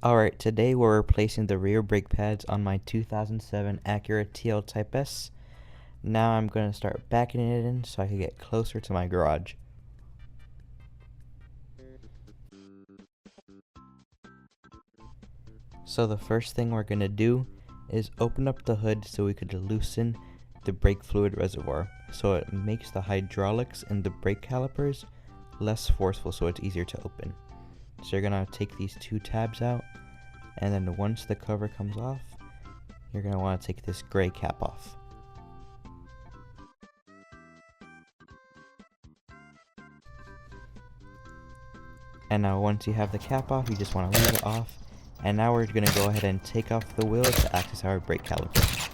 Alright, today we're replacing the rear brake pads on my 2007 Acura TL Type S. Now I'm going to start backing it in so I can get closer to my garage. So the first thing we're going to do is open up the hood so we could loosen the brake fluid reservoir, so it makes the hydraulics in the brake calipers less forceful, so it's easier to open. So you're going to take these two tabs out, and then once the cover comes off, you're going to want to take this gray cap off. And now once you have the cap off, you just want to leave it off. And now we're going to go ahead and take off the wheel to access our brake caliper.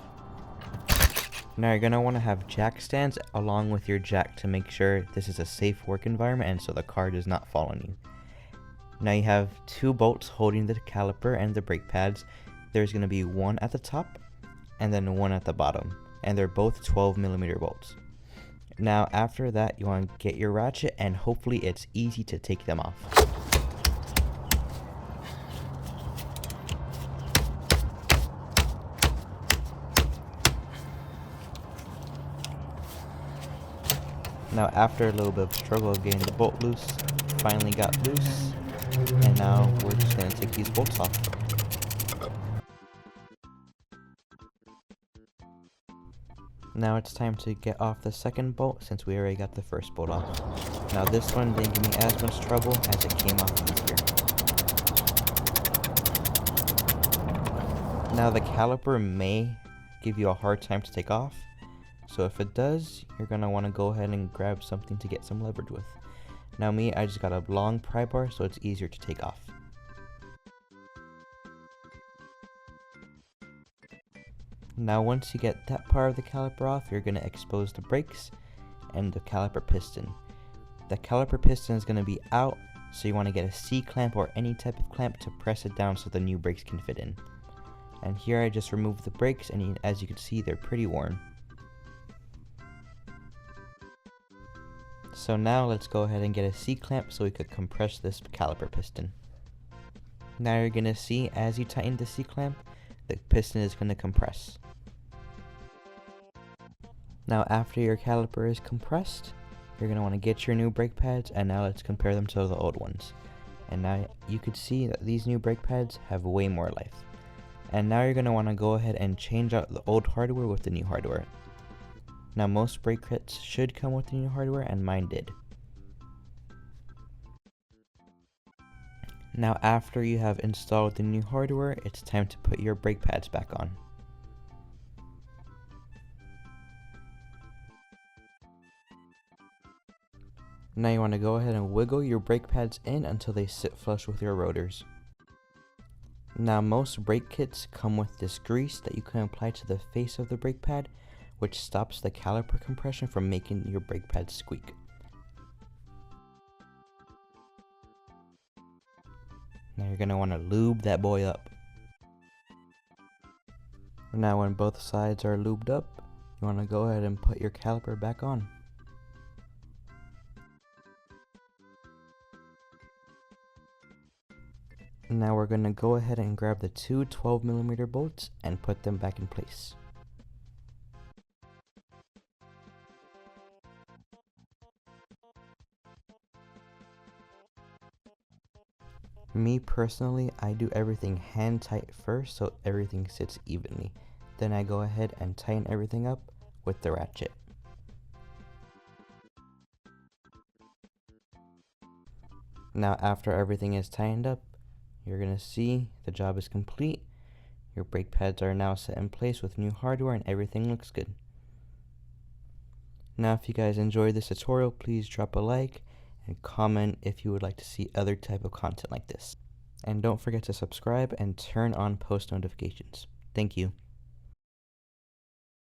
Now you're going to want to have jack stands along with your jack to make sure this is a safe work environment and so the car does not fall on you. Now you have two bolts holding the caliper and the brake pads. There's going to be one at the top and then one at the bottom, and they're both 12mm bolts. Now after that, you want to get your ratchet, and hopefully it's easy to take them off. Now after a little bit of struggle of getting the bolt loose, finally got loose, and now we're just going to take these bolts off. Now it's time to get off the second bolt since we already got the first bolt off. Now this one didn't give me as much trouble as it came off easier. Now the caliper may give you a hard time to take off, so if it does, you're going to want to go ahead and grab something to get some leverage with. Now I just got a long pry bar so it's easier to take off. Now once you get that part of the caliper off, you're going to expose the brakes and the caliper piston. The caliper piston is going to be out, so you want to get a C-clamp or any type of clamp to press it down so the new brakes can fit in. And here I just removed the brakes, and as you can see, they're pretty worn. So now let's go ahead and get a C-clamp so we could compress this caliper piston. Now you're going to see as you tighten the C-clamp, the piston is going to compress. Now after your caliper is compressed, you're going to want to get your new brake pads, and now let's compare them to the old ones. And now you could see that these new brake pads have way more life. And now you're going to want to go ahead and change out the old hardware with the new hardware. Now most brake kits should come with the new hardware, and mine did. Now after you have installed the new hardware, it's time to put your brake pads back on. Now you want to go ahead and wiggle your brake pads in until they sit flush with your rotors. Now most brake kits come with this grease that you can apply to the face of the brake pad, which stops the caliper compression from making your brake pads squeak. Now you're going to want to lube that boy up. Now when both sides are lubed up, you want to go ahead and put your caliper back on. Now we're going to go ahead and grab the two 12mm bolts and put them back in place. Me personally, I do everything hand tight first so everything sits evenly. Then I go ahead and tighten everything up with the ratchet. Now after everything is tightened up, you're going to see the job is complete. Your brake pads are now set in place with new hardware and everything looks good. Now if you guys enjoyed this tutorial, please drop a like and comment if you would like to see other type of content like this. And don't forget to subscribe and turn on post notifications. Thank you.